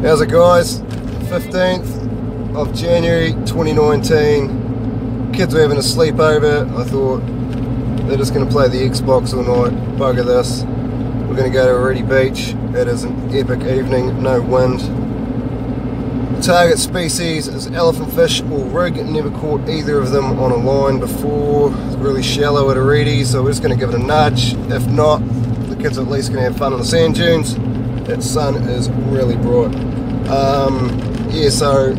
How's it, guys? 15th of January 2019. Kids were having a sleepover. I thought they're just going to play the Xbox all night. Bugger this. We're going to go to Oreti Beach. It is an epic evening, no wind. The target species is elephant fish or rig. Never caught either of them on a line before. It's really shallow at Oreti, so we're just going to give it a nudge. If not, the kids are at least going to have fun on the sand dunes. That sun is really bright. Yeah, so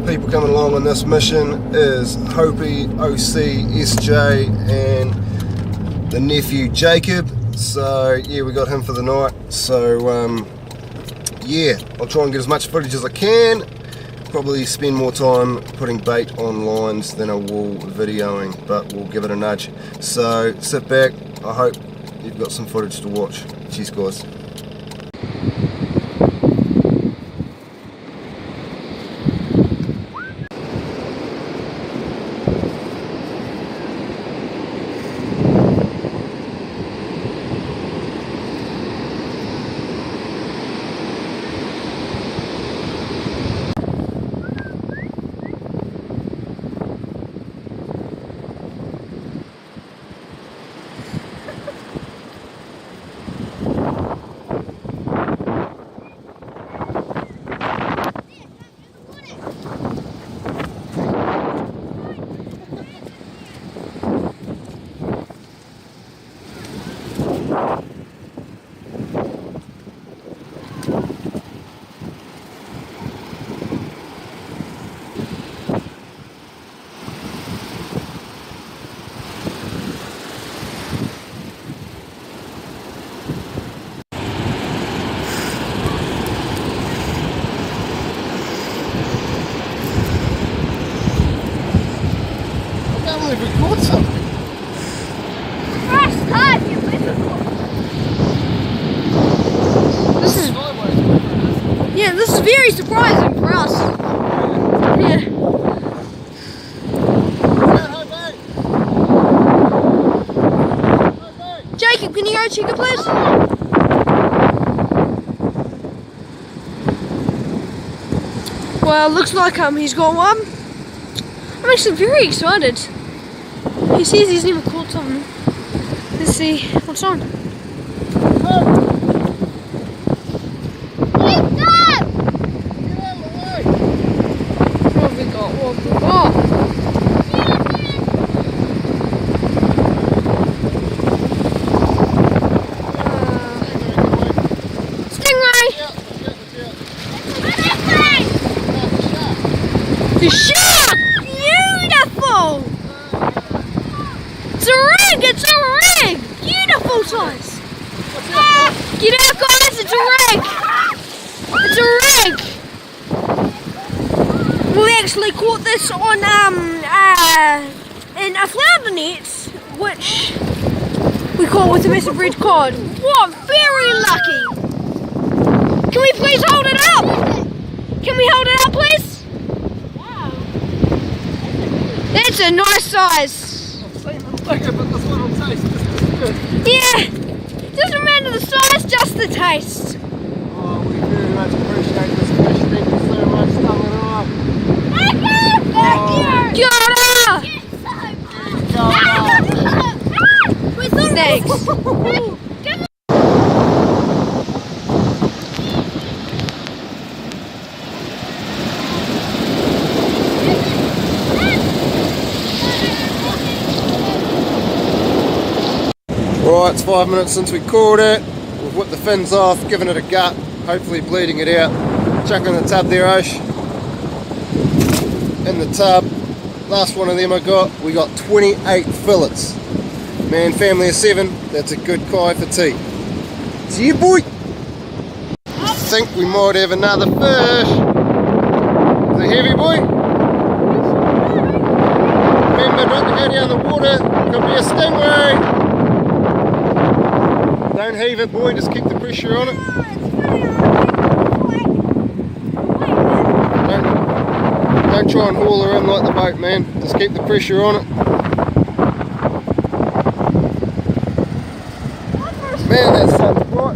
people coming along on this mission is Hopi, OC, SJ, and the nephew Jacob. So yeah, we got him for the night. So yeah, I'll try and get as much footage as I can. Probably spend more time putting bait on lines than I will videoing, but we'll give it a nudge. So sit back. I hope you've got some footage to watch. Cheers, guys. This is very surprising for us. Yeah. Jacob, can you go check it, please? Well, looks like he's got one. I'm actually very excited. He says he's never caught something. Let's see what's on. The shark! Beautiful! It's a rig! It's a rig! Beautiful size! Get out, guys! It's a rig! It's a rig! We actually caught this on in a flounder net, which we caught with a massive red cod. What? Very lucky! Can we please hold it up? Can we hold it up, please? That's a nice size. Yeah, doesn't matter the size, just the taste. Oh, we very much appreciate this fish. Thank you so much, Thank you! Thanks. Right, it's 5 minutes since we caught it. We've whipped the fins off, given it a gut, hopefully bleeding it out. Chuck in the tub there, Osh. In the tub. Last one of them I got. We got 28 fillets. Man, family of 7, that's a good kai for tea. See you, boy! I think we might have another fish. Is it heavy, boy? Remember not to go down the water, could be a stingray. Don't heave it, boy, just keep the pressure on it. Don't try and haul her in like the boat, man. Just keep the pressure on it. Man, that sun's bright.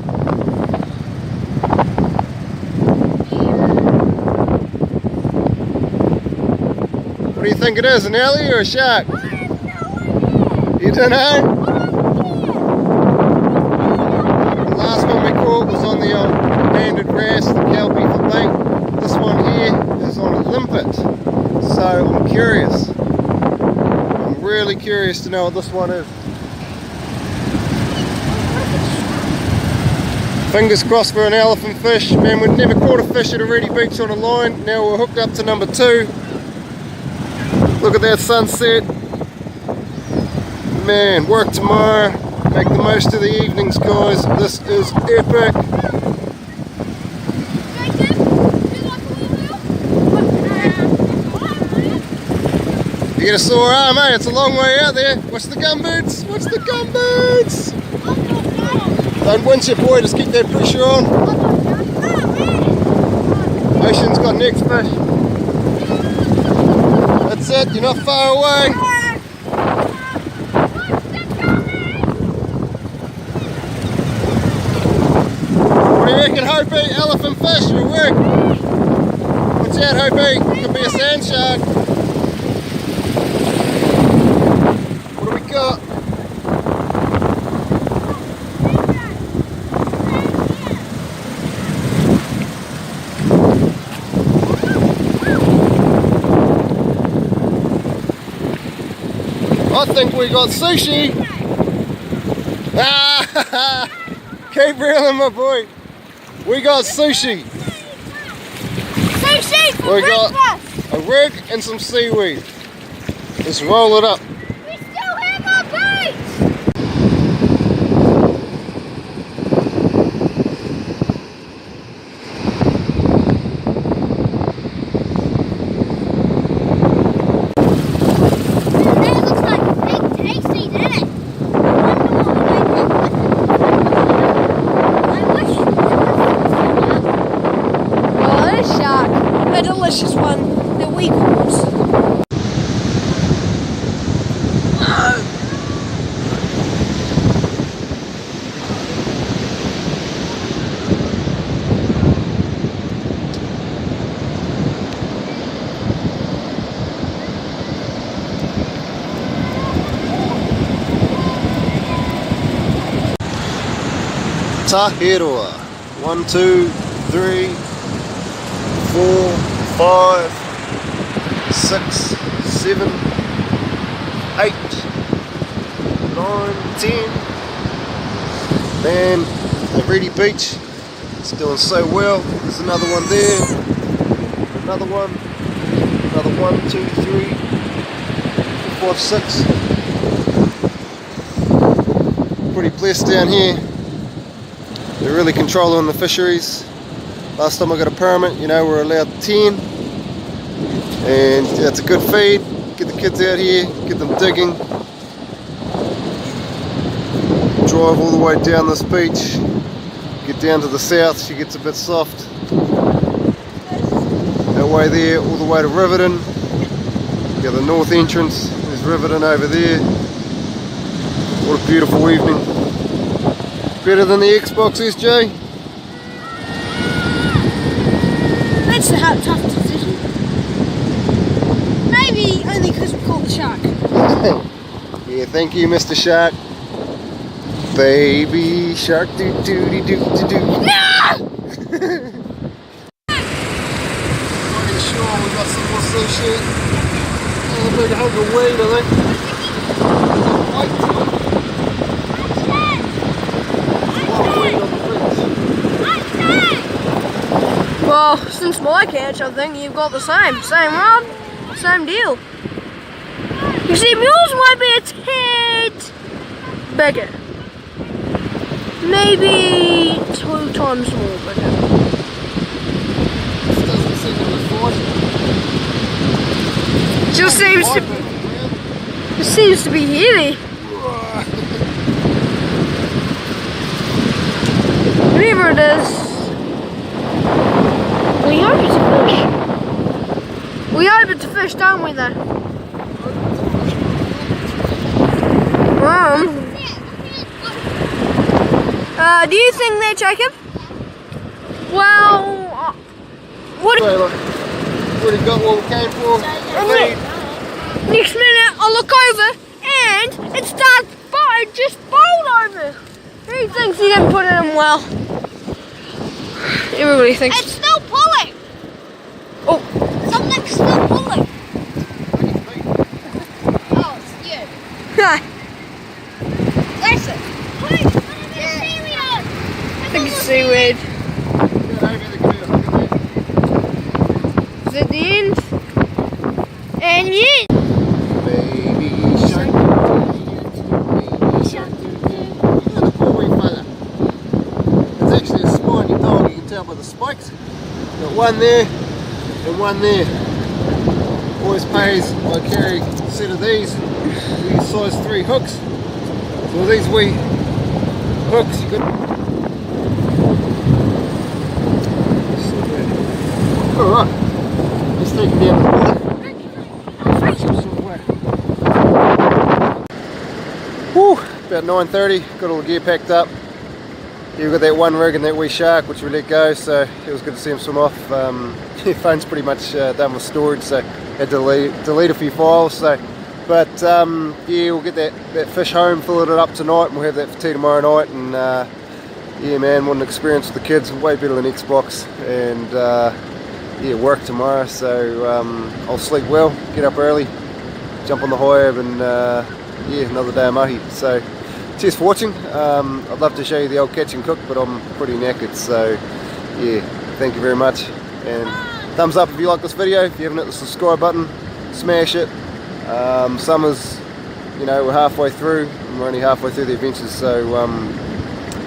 What do you think it is, an alley or a shark? I have no idea. You don't know? Oh, The last one we caught was on the old banded wrasse, the kelpie for bait. This one here is on a limpet. So I'm curious. I'm really curious to know what this one is. Fingers crossed for an elephant fish. Man, we've never caught a fish at Oreti Beach on a line. Now we're hooked up to number 2. Look at that sunset. Man, work tomorrow. Make the most of the evenings, guys. This is epic. You get a sore arm, eh? It's a long way out there. What's the gumboots? What's the gumboots? Don't winch it, boy. Just keep that pressure on. Ocean's got next fish. That's it. You're not far away. What do you reckon, Hopi? Elephant fish or work? Watch out, Hopi. Could be a sand shark. What do we got? I think we got sushi. Ah, keep reeling, my boy. We got sushi. Sushi for We got breakfast. a rig and some seaweed. Let's roll it up. We still have our bait. That looks like a big tasty, doesn't it? I wish it was. Oh, this shark. A delicious one that we caught. Tahiroa. 1, 2, 3, 4, 5, 6, 7, 8, 9, 10. Man, Oreti Beach is doing so well. There's another one there. Another one. Another 1, 2, 3, 4, 5, 6. Pretty blessed down here. They're really controlling the fisheries. Last time I got a permit, you know, we're allowed 10. And yeah, it's a good feed. Get the kids out here, get them digging. Drive all the way down this beach. Get down to the south, she gets a bit soft. That way there, all the way to Riverton. Got the north entrance, there's Riverton over there. What a beautiful evening. Better than the Xbox SJ? That's a tough decision. Maybe only because we caught the shark. Yeah, thank you, Mr. Shark. Baby shark, doo doo doo doo doo doo. No! Pretty sure we got some more sushi. And a big hunk of weed, I think. White. Well, since my catch, I think you've got the same rod, same deal. You see, yours might be a tad bigger. Maybe 2 times more bigger. This doesn't seem to be fighting. Just seems to be heavy. Whatever it is. We hope it's a fish. We hope it's a fish, don't we, though? Do you think that, Jacob? Well, what? So, look, already got what we came for. Feed. Next minute, I look over and it starts just bowled over. He thinks he didn't put it in well. Everybody thinks. It's still pulling. Oh, Something's still pulling. Oh, it's you. That's it. I think it's seaweed. Is it the end? And yeah. Baby shark. Baby shark. Look at the poor wee fella. It's actually a spiny dog, you can tell by the spikes. Got one there and one there. Always pays, I carry a set of these size 3 hooks. So with these wee hooks you got. Alright, let's take it down to the water. Woo, about 9:30, got all the gear packed up. Yeah, we've got that one rig and that wee shark which we let go, so it was good to see him swim off. Your phone's pretty much done with storage, so had to delete a few files. So, but yeah, we'll get that fish home, fill it up tonight, and we'll have that for tea tomorrow night. And yeah, man, what an experience with the kids, way better than Xbox. And yeah, work tomorrow, so I'll sleep well, get up early, jump on the hive, and yeah, another day of mahi. So cheers for watching. I'd love to show you the old catch and cook, but I'm pretty knackered, so yeah, thank you very much, and thumbs up if you like this video. If you haven't hit the subscribe button, smash it. Summer's, you know, we're halfway through, and we're only halfway through the adventures, so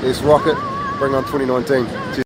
let's rock it, bring on 2019. Cheers.